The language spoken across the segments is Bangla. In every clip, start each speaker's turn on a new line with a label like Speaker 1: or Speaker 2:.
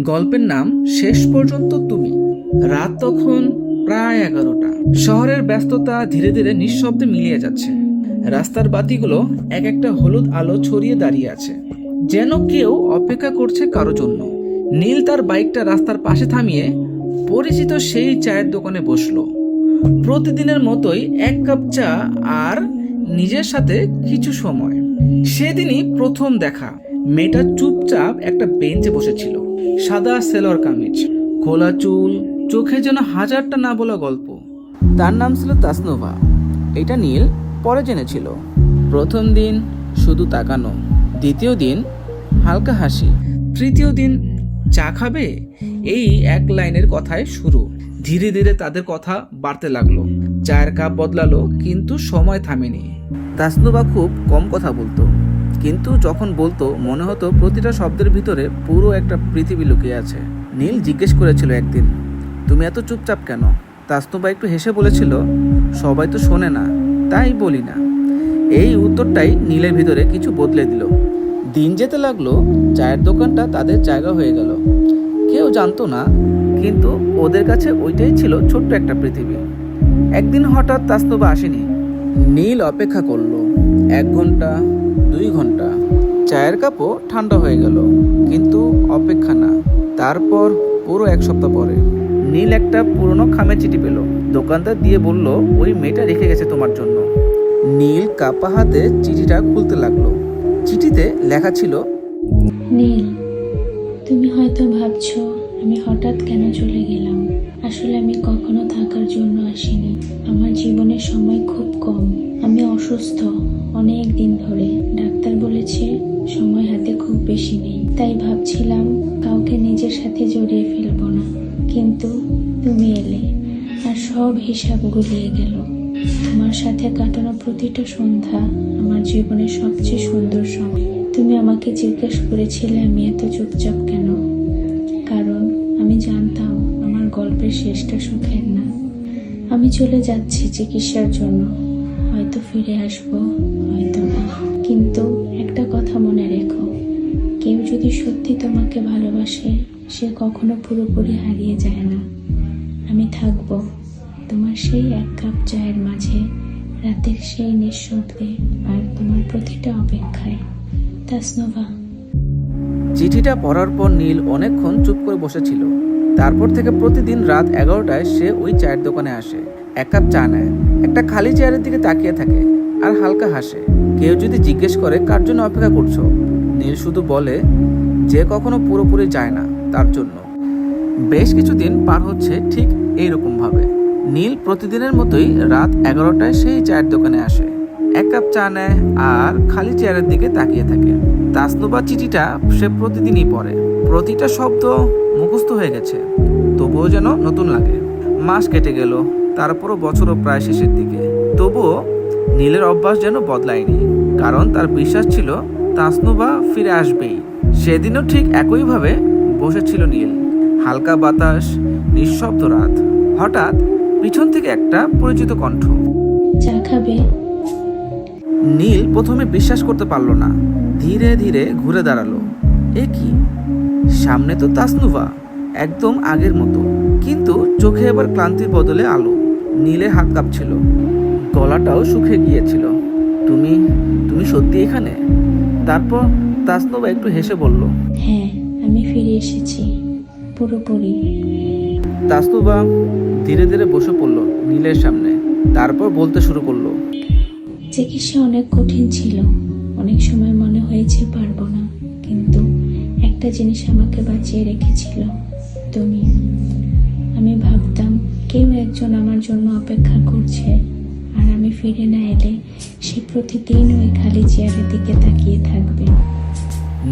Speaker 1: গল্পের নাম শেষ পর্যন্ত তুমি। রাত তখন প্রায় 11টা। শহরের ব্যস্ততা ধীরে ধীরে নিঃশব্দে মিলিয়ে যাচ্ছে। রাস্তার বাতিগুলো এক একটা হলুদ আলো ছড়িয়ে দাঁড়িয়ে আছে, যেন কেউ অপেক্ষা করছে কারো জন্য। নীল তার বাইকটা রাস্তার পাশে থামিয়ে পরিচিত সেই চায়ের দোকানে বসলো। প্রতিদিনের মতোই এক কাপ চা আর নিজের সাথে কিছু সময়। সেদিনই প্রথম দেখা। মেয়েটা চুপচাপ একটা বেঞ্চে বসেছিল। সাদা সেলোয়ার কামিজ, খোলা চুল, চোখে যেন হাজারটা না বলা গল্প। তার নাম ছিল তাসনোভা। এটা নীল পরে জেনেছিল। প্রথম দিন শুধু তাকানো, দ্বিতীয় দিন হালকা হাসি, তৃতীয় দিন চা খাবে, এই এক লাইনের কথায় শুরু। ধীরে ধীরে তাদের কথা বাড়তে লাগলো। চায়ের কাপ বদলালো, কিন্তু সময় থামেনি। তাসনোভা খুব কম কথা বলতো, কিন্তু যখন বলতো মনে হতো প্রতিটা শব্দের ভিতরে পুরো একটা পৃথিবী লুকিয়ে আছে। নীল জিজ্ঞেস করেছিল একদিন, তুমি এত চুপচাপ কেন? তাসনোভা একটু হেসে বলেছিল, সবাই তো শোনে না, তাই বলি না। এই উত্তরটাই নীলের ভিতরে কিছু বদলে দিল। দিন যেতে লাগলো, চায়ের দোকানটা তাদের জায়গা হয়ে গেল। কেউ জানতো না, কিন্তু ওদের কাছে ওইটাই ছিল ছোট্ট একটা পৃথিবী। একদিন হঠাৎ তাসনোভা আসেনি। নীল অপেক্ষা করলো। 1 ঘন্টা, 2 ঘন্টা। চায়ের কাপও ঠান্ডা হয়ে গেল, কিন্তু অপেক্ষা না। তারপর পুরো 1 সপ্তাহ পরে নীল একটা পুরনো খামের চিঠি পেল। দোকানদার দিয়ে বলল, ওই মেয়েটা রেখে গেছে তোমার জন্য। নীল কাপা হাতে চিঠিটা খুলতে লাগলো। চিঠিতে লেখা ছিল,
Speaker 2: নীল, তুমি হয়তো ভাবছো আমি হঠাৎ কেন চলে গেলাম। আসলে আমি কখনো থাকার জন্য আসিনি। আমার জীবনের সময় খুব কম। আমি অসুস্থ অনেক দিন ধরে। ডাক্তার বলেছে সময় হাতে খুব বেশি নেই। তাই ভাবছিলাম কাউকে নিজের সাথে জড়িয়ে ফেলবো না, কিন্তু তুমি এলে আর সব হিসাব গুলিয়ে গেল। তোমার সাথে কাটানো প্রতিটা সন্ধ্যা আমার জীবনের সবচেয়ে সুন্দর সময়। তুমি আমাকে জিজ্ঞেস করেছিলে আমি এত চুপচাপ কেন, কারণ আমি জানতাম আমার গল্পের শেষটা সুখের না। আমি চলে যাচ্ছি চিকিৎসার জন্য, হয়তো ফিরে আসবো, হয়তো না। কিন্তু একটা কথা মনে রেখো, কেউ যদি সত্যি তোমাকে ভালোবাসে সে কখনো পুরোপুরি হারিয়ে যায় না। আমি থাকবো তোমার সেই 1 কাপ চায়ের মাঝে, রাতের সেই নিঃশব্দে, আর তোমার প্রতিটা অপেক্ষায়। তাসনোভা।
Speaker 1: চিঠিটা পড়ার পর নীল অনেকক্ষণ চুপ করে বসেছিল। তারপর থেকে প্রতিদিন রাত 11টায় সে ওই চায়ের দোকানে আসে, 1 কাপ চা নেয়, একটা খালি চেয়ারের দিকে তাকিয়ে থাকে আর হালকা হাসে। কেউ যদি জিজ্ঞেস করে কার জন্য অপেক্ষা করছো, নীল শুধু বলে, যে কখনো পুরোপুরি যায় না তার জন্য। বেশ কিছুদিন পার হচ্ছে ঠিক এইরকম ভাবে। নীল প্রতিদিনের মতোই রাত 11টায় সেই চায়ের দোকানে আসে, 1 কাপ চা নেয় আর খালি চেয়ারের দিকে তাকিয়ে থাকে। তাসনোভা চিঠিটা সে প্রতিদিনই পড়ে। প্রতিটা শব্দ মুখস্থ হয়ে গেছে, তবুও যেন নতুন লাগে। মাস কেটে গেল, তারপরও বছরও প্রায় শেষের দিকে। তবুও নীলের অভ্যাস যেন বদলায়নি, কারণ তার বিশ্বাস ছিল তাসনোভা ফিরে আসবেই। সেদিনও ঠিক একইভাবে বসেছিল নীল। হালকা বাতাস, নিঃশব্দ রাত। হঠাৎ পিছন থেকে একটা পরিচিত কণ্ঠ,
Speaker 2: চা খাবে?
Speaker 1: নীল প্রথমে বিশ্বাস করতে পারল না। ধীরে ধীরে ঘুরে দাঁড়ালো। এ কি, সামনে তো তাসনোভা, একদম আগের মতো, কিন্তু চোখে এবার ক্লান্তির বদলে আলো। নীলের হাত কাঁপছিল, গলাটাও শুকিয়ে গিয়েছিল। তুমি তুমি সত্যি এখানে? তারপর তাসনোভা একটু হেসে বলল,
Speaker 2: হ্যাঁ, আমি ফিরে এসেছি পুরোপুরি।
Speaker 1: তাসনোভা ধীরে ধীরে বসে পড়ল নীলের সামনে। তারপর বলতে শুরু করলো,
Speaker 2: চিকিৎসা অনেক কঠিন ছিল। অনেক সময় মনে হয়েছে পারবো না, কিন্তু একটা জিনিস আমাকে বাঁচিয়ে রেখেছিল, তুমি। আমি ভাবতাম কেউ একজন আমার জন্য অপেক্ষা করছে, আর আমি ফিরে না এলে সে প্রতিদিন ওই খালি চেয়ারের দিকে তাকিয়ে থাকবে।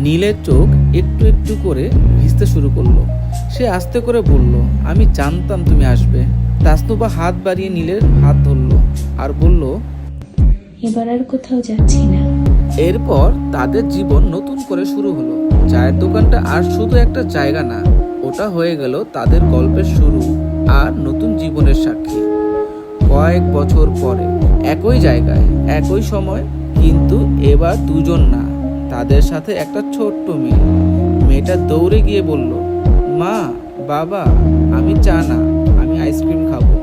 Speaker 1: নীলের চোখ একটু একটু করে ভিজতে শুরু করলো। সে আস্তে করে বলল, আমি জানতাম তুমি আসবে। তাসনোভা হাত বাড়িয়ে নীলের হাত ধরলো আর বলল,
Speaker 2: এবার আর কোথাও যাচ্ছি না।
Speaker 1: এরপর তাদের জীবন নতুন করে শুরু হলো। চায়ের দোকানটা আর শুধু একটা জায়গা না, ওটা হয়ে গেল তাদের গল্পের শুরু আর নতুন জীবনের সাক্ষী। কয়েক বছর পরে একই জায়গায়, একই সময়, কিন্তু এবার দুজন না, তাদের সাথে একটা ছোট্ট মেয়ে। মেয়েটা দৌড়ে গিয়ে বলল, মা, বাবা, আমি চা না, আমি আইসক্রিম খাবো।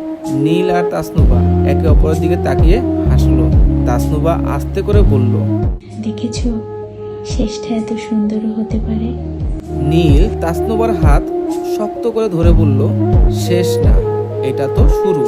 Speaker 1: নীল আর তাসনুবা একে অপরের দিকে তাকিয়ে হাসলো। তাসনুবা আস্তে করে বলল,
Speaker 2: দেখেছো, শেষটা এত সুন্দরও হতে পারে।
Speaker 1: নীল তাসনুবার হাত শক্ত করে ধরে বলল, শেষ না, এটা তো শুরু।